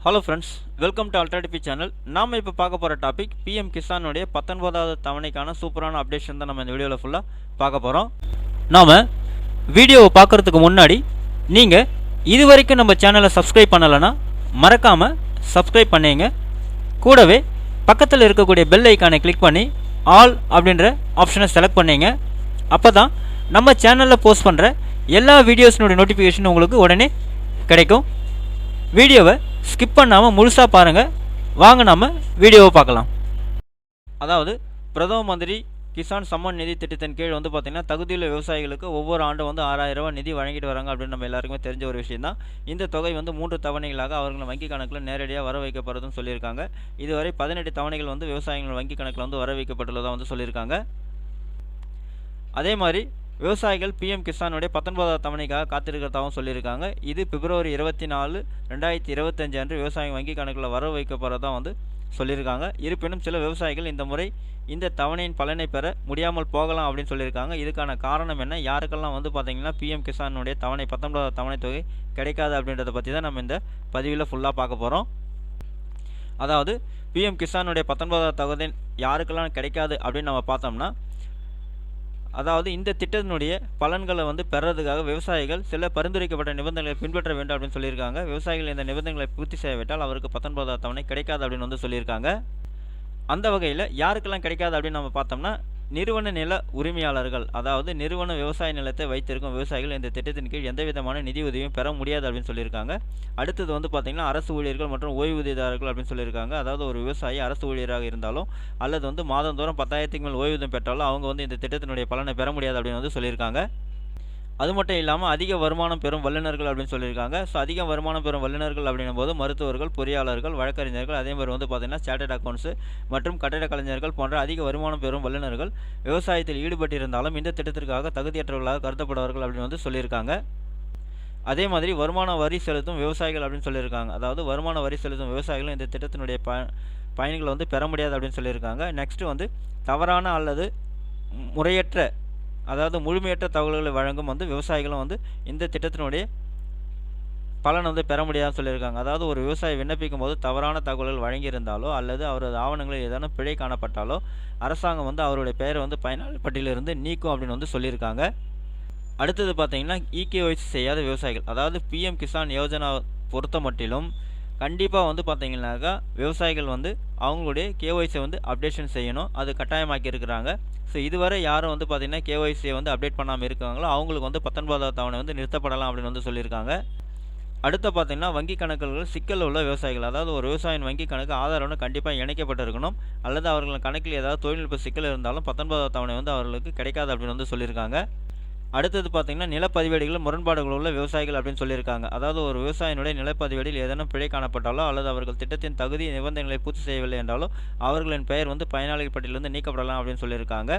Hello friends, welcome to அல்ட்ராடிபி channel. நாம் இப்போ பார்க்க போகிற டாபிக் பிஎம் கிசானுடைய 19வது தவணைக்கான சூப்பரான அப்டேஷன் தான் நம்ம இந்த வீடியோவில் ஃபுல்லாக பார்க்க போகிறோம். நாம் வீடியோவை பார்க்குறதுக்கு முன்னாடி நீங்கள் இது வரைக்கும் நம்ம சேனலை சப்ஸ்கிரைப் பண்ணலைன்னா மறக்காமல் சப்ஸ்கிரைப் பண்ணிங்க. கூடவே பக்கத்தில் இருக்கக்கூடிய பெல் ஐக்கானை கிளிக் பண்ணி ஆல் அப்படின்ற ஆப்ஷனை செலக்ட் பண்ணிங்க. அப்போ தான் நம்ம சேனலில் போஸ்ட் பண்ணுற எல்லா வீடியோஸினுடைய நோட்டிஃபிகேஷன் உங்களுக்கு உடனே கிடைக்கும். வீடியோவை ஸ்கிப் பண்ணாமல் முழுசாக பாருங்கள். வாங்க நம்ம வீடியோவை பார்க்கலாம். அதாவது பிரதம மந்திரி கிசான் சம்மன் நிதி திட்டத்தின் கீழ் பார்த்திங்கன்னா தகுதியுள்ள விவசாயிகளுக்கு ஒவ்வொரு ஆண்டும் 6000 ரூபா நிதி வழங்கிட்டு வராங்க அப்படின்னு நம்ம எல்லாருக்குமே தெரிஞ்ச ஒரு விஷயம் தான். இந்த தொகை 3 தவணைகளாக அவர்கள் வங்கி கணக்கில் நேரடியாக வர வைக்கப்படுறதுன்னு சொல்லியிருக்காங்க. இதுவரை 18 தவணைகள் விவசாயிகள் வங்கி கணக்கில் வர வைக்கப்பட்டுள்ளதாக சொல்லியிருக்காங்க. அதே மாதிரி விவசாயிகள் பிஎம் கிசானுடைய 19வது தவணைக்காக காத்திருக்கிறதாகவும் சொல்லியிருக்காங்க. இது பிப்ரவரி 24, 2025 அன்று விவசாயிகள் வங்கி கணக்கில் வர வைக்கப்படுறதா சொல்லியிருக்காங்க. இருப்பினும் சில விவசாயிகள் இந்த முறை இந்த தவணையின் பலனை பெற முடியாமல் போகலாம் அப்படின்னு சொல்லியிருக்காங்க. இதுக்கான காரணம் என்ன, யாருக்கெல்லாம் பார்த்தீங்கன்னா பிஎம் கிசானுடைய 19வது தவணை தொகை கிடைக்காது அப்படின்றத பற்றி தான் நம்ம இந்த பதிவில் ஃபுல்லாக பார்க்க போகிறோம். அதாவது பிஎம் கிசானுடைய 19வது தொகை யாருக்கெல்லாம் கிடைக்காது அப்படின்னு நம்ம பார்த்தோம்னா, அதாவது இந்த திட்டத்தினுடைய பலன்களை பெறதுக்காக விவசாயிகள் சில பரிந்துரைக்கப்பட்ட நிபந்தனைகளை பின்பற்ற வேண்டும் அப்படின்னு சொல்லியிருக்காங்க. விவசாயிகள் இந்த நிபந்தனைகளை பூர்த்தி செய்யவிட்டால் அவருக்கு 19வது தவணை கிடைக்காது அப்படின்னு சொல்லியிருக்காங்க. அந்த வகையில் யாருக்கெல்லாம் கிடைக்காது அப்படின்னு நம்ம பார்த்தோம்னா, நிறுவன நில உரிமையாளர்கள், அதாவது நிறுவன விவசாய நிலத்தை வைத்திருக்கும் விவசாயிகள் இந்த திட்டத்தின் கீழ் எந்த விதமான நிதி உதவியும் பெற முடியாது அப்படின்னு சொல்லியிருக்காங்க. அடுத்தது பார்த்திங்கன்னா அரசு ஊழியர்கள் மற்றும் ஓய்வூதியதாரர்கள் அப்படின்னு சொல்லியிருக்காங்க. அதாவது ஒரு விவசாயி அரசு ஊழியராக இருந்தாலும் அல்லது மாதந்தோறும் 10,000க்கு மேல் ஓய்வூதியம் பெற்றாலும் அவங்க இந்த திட்டத்தினுடைய பலனை பெற முடியாது அப்படின்னு சொல்லியிருக்காங்க. அது மட்டும் இல்லாமல் அதிக வருமானம் பெறும் வல்லுநர்கள் அப்படின்னு சொல்லியிருக்காங்க. ஸோ அதிக வருமானம் பெறும் வல்லுநர்கள் அப்படின்னும் போது மருத்துவர்கள், பொறியாளர்கள், வழக்கறிஞர்கள், அதே மாதிரி பார்த்திங்கன்னா சார்ட்டர்ட் அக்கௌண்ட்ஸு மற்றும் கட்டட கலைஞர்கள் போன்ற அதிக வருமானம் பெறும் வல்லுநர்கள் விவசாயத்தில் ஈடுபட்டிருந்தாலும் இந்த திட்டத்திற்காக தகுதியற்றவர்களாக கருதப்படுவார்கள் அப்படின்னு சொல்லியிருக்காங்க. அதே மாதிரி வருமான வரி செலுத்தும் விவசாயிகள் அப்படின்னு சொல்லியிருக்காங்க. அதாவது வருமான வரி செலுத்தும் விவசாயிகளும் இந்த திட்டத்தினுடைய பயன்களை பெற முடியாது அப்படின்னு சொல்லியிருக்காங்க. நெக்ஸ்ட்டு தவறான அல்லது முறையற்ற, அதாவது முழுமையற்ற தகவல்களை வழங்கும் விவசாயிகளும் இந்த திட்டத்தினுடைய பலன் பெற முடியாதுன்னு சொல்லியிருக்காங்க. அதாவது ஒரு விவசாயி விண்ணப்பிக்கும் போது தவறான தகவல்கள் வழங்கியிருந்தாலோ அல்லது அவரது ஆவணங்களில் ஏதேனும் பிழை காணப்பட்டாலோ அரசாங்கம் அவருடைய பெயரை பயனாளர் பட்டியலிருந்து நீக்கும் அப்படின்னு சொல்லியிருக்காங்க. அடுத்தது பார்த்தீங்கன்னா இகேஒய்சி செய்யாத விவசாயிகள், அதாவது பிஎம் கிசான் யோஜனா பொறுத்த மட்டிலும் கண்டிப்பாக பார்த்தீங்கன்னாக்கா விவசாயிகள் அவங்களுடைய கேஒய்சியை அப்டேஷன் செய்யணும். அது கட்டாயமாக்கி இருக்கிறாங்க. ஸோ இதுவரை யாரும் பார்த்தீங்கன்னா கேஒய்சியை அப்டேட் பண்ணாமல் இருக்காங்களோ அவங்களுக்கு 19வது தவணை நிறுத்தப்படலாம் அப்படின்னு சொல்லியிருக்காங்க. அடுத்து பார்த்தீங்கன்னா வங்கி கணக்குகள் சிக்கல் உள்ள விவசாயிகள், அதாவது ஒரு விவசாயியின் வங்கி கணக்கு ஆதாரம் கண்டிப்பாக இணைக்கப்பட்டிருக்கணும் அல்லது அவர்கள் கணக்கில் ஏதாவது தொழில்நுட்ப சிக்கல் இருந்தாலும் 19வது தவணை அவர்களுக்கு கிடைக்காது அப்படின்னு சொல்லியிருக்காங்க. அடுத்தது பார்த்தீங்கன்னா நிலப்பதிவேடுகள் முரண்பாடுகள் உள்ள விவசாயிகள் அப்படின்னு சொல்லியிருக்காங்க. அதாவது ஒரு விவசாயினுடைய நிலப்பதிவேடில் ஏதேனும் பிழை காணப்பட்டாலோ அல்லது அவர்கள் திட்டத்தின் தகுதி நிபந்தனைகளை பூர்த்தி செய்யவில்லை என்றாலோ அவர்களின் பெயர் பயனாளிகள் பட்டியலிருந்து நீக்கப்படலாம் அப்படின்னு சொல்லியிருக்காங்க.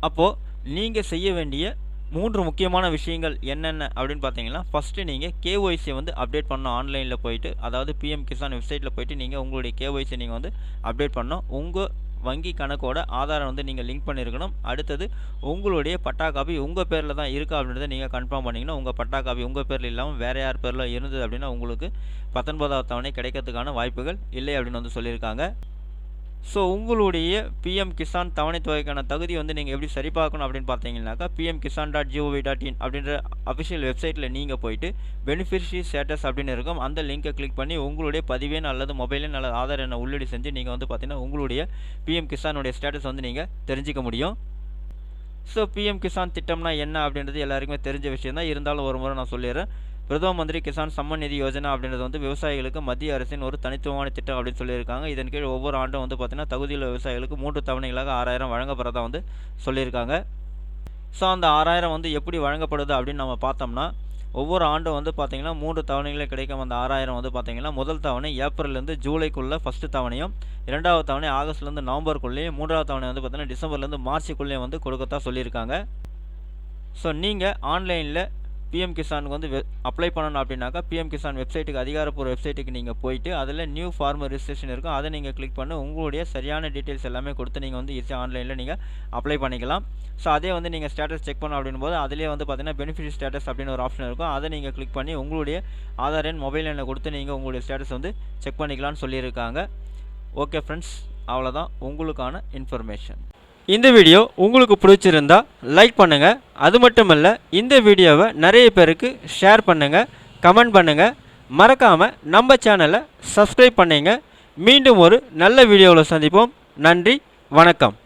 அப்போது நீங்கள் செய்ய வேண்டிய 3 முக்கியமான விஷயங்கள் என்னென்ன அப்படின்னு பார்த்தீங்கன்னா, ஃபஸ்ட்டு நீங்கள் கேஒய்சியை அப்டேட் பண்ணணும். ஆன்லைனில் போயிட்டு, அதாவது பிஎம் கிசான் வெப்சைட்டில் போயிட்டு நீங்கள் உங்களுடைய கேஒய்சியை நீங்கள் அப்டேட் பண்ணணும். உங்கள் வங்கி கணக்கோட ஆதாரம் நீங்கள் லிங்க் பண்ணியிருக்கணும். அடுத்தது உங்களுடைய பட்டா காப்பி உங்கள் பேரில் தான் இருக்கா அப்படின்றத நீங்கள் கன்ஃபார்ம் பண்ணிங்கன்னா, உங்கள் பட்டா காப்பி உங்கள் பேரில் இல்லாமல் வேறு யார் பேரில் இருந்தது அப்படின்னா உங்களுக்கு 19வது தவணை கிடைக்கிறதுக்கான வாய்ப்புகள் இல்லை அப்படின்னு சொல்லியிருக்காங்க. ஸோ உங்களுடைய பிஎம் கிசான் தவணை தொகைக்கான தகுதி நீங்கள் எப்படி சரிபார்க்கணும் அப்படின்னு பார்த்தீங்கன்னாக்கா, pmkisan.gov.in அப்படின்ற அஃபிஷியல் வெப்சைட்டில் நீங்கள் போயிட்டு பெனிஃபிஷரி ஸ்டேட்டஸ் அப்படின்னு இருக்கும். அந்த லிங்கை கிளிக் பண்ணி உங்களுடைய பதிவேன் அல்லது மொபைல் எண் அல்லது ஆதார் எண்ணை உள்ளீடு செஞ்சு நீங்கள் பார்த்தீங்கன்னா உங்களுடைய பிஎம் கிசானுடைய ஸ்டேட்டஸ் நீங்கள் தெரிஞ்சிக்க முடியும். ஸோ பிஎம் கிசான் திட்டம்னா என்ன அப்படின்றது எல்லாருக்குமே தெரிஞ்ச விஷயம் தான். இருந்தாலும் ஒரு முறை நான் சொல்லிடுறேன். பிரதம மந்திரி கிசான் சம்மன் நிதி யோஜனா அப்படின்றது விவசாயிகளுக்கு மத்திய அரசின் ஒரு தனித்துவமான திட்டம் அப்படின்னு சொல்லியிருக்காங்க. இதன் கீழ் ஒவ்வொரு ஆண்டும் பார்த்தீங்கன்னா தகுதியுள்ள விவசாயிகளுக்கு 3 தவணைகளாக 6000 வழங்கப்படுறதா சொல்லியிருக்காங்க. ஸோ அந்த 6000 எப்படி வழங்கப்படுது அப்படின்னு நம்ம பார்த்தோம்னா, ஒவ்வொரு ஆண்டும் பார்த்தீங்கன்னா 3 தவணைகளே கிடைக்கும். அந்த 6000 பார்த்தீங்கன்னா முதல் தவணை ஏப்ரல்லேருந்து ஜூலைக்குள்ளே ஃபஸ்ட்டு தவணையும், 2வது தவணை ஆகஸ்ட்லேருந்து நவம்பருக்குள்ளேயும், 3வது தவணை பார்த்தீங்கன்னா டிசம்பர்லேருந்து மார்ச்சுக்குள்ளேயும் கொடுக்கத்தான் சொல்லியிருக்காங்க. ஸோ நீங்கள் ஆன்லைனில் பிஎம் கிசானுக்கு வந்து அப்ளை பண்ணணும் அப்படின்னாக்கா பிஎம் கிசான் வெப்சைட்டுக்கு அதிகாரப்பூர்வ வெப்சைட்டுக்கு நீங்கள் போயிட்டு அதில் நியூ ஃபார்மர் ரிஜிஸ்ட்ரேஷன் இருக்கும், அதை நீங்கள் கிளிக் பண்ணி உங்களுடைய சரியான டீட்டெயில்ஸ் எல்லாமே கொடுத்து நீங்கள் வந்து ஈஸியாக ஆன்லைனில் நீங்கள் அப்ளை பண்ணிக்கலாம். ஸோ அதே வந்து நீங்கள் ஸ்டேட்டஸ் செக் பண்ணணும் அப்படின் போது அதிலே வந்து பார்த்தீங்கன்னா பெனிஃபிஷரி ஸ்டேட்டஸ் அப்படின்னு ஒரு ஆப்ஷன் இருக்கும், அதை நீங்கள் கிளிக் பண்ணி உங்களுடைய ஆதார் எண் மொபைல் எண்ணை கொடுத்து நீங்கள் உங்களுடைய ஸ்டேட்டஸ் வந்து செக் பண்ணிக்கலாம்னு சொல்லியிருக்காங்க. ஓகே ஃப்ரெண்ட்ஸ், அவ்வளோதான் உங்களுக்கான இன்ஃபர்மேஷன். இந்த வீடியோ உங்களுக்கு பிடிச்சிருந்தா லைக் பண்ணுங்கள், அது மட்டும் இல்லை இந்த வீடியோவை நிறைய பேருக்கு ஷேர் பண்ணுங்கள், கமெண்ட் பண்ணுங்கள், மறக்காமல் நம்ம சேனலை சப்ஸ்கிரைப் பண்ணுங்க. மீண்டும் ஒரு நல்ல வீடியோவில் சந்திப்போம். நன்றி, வணக்கம்.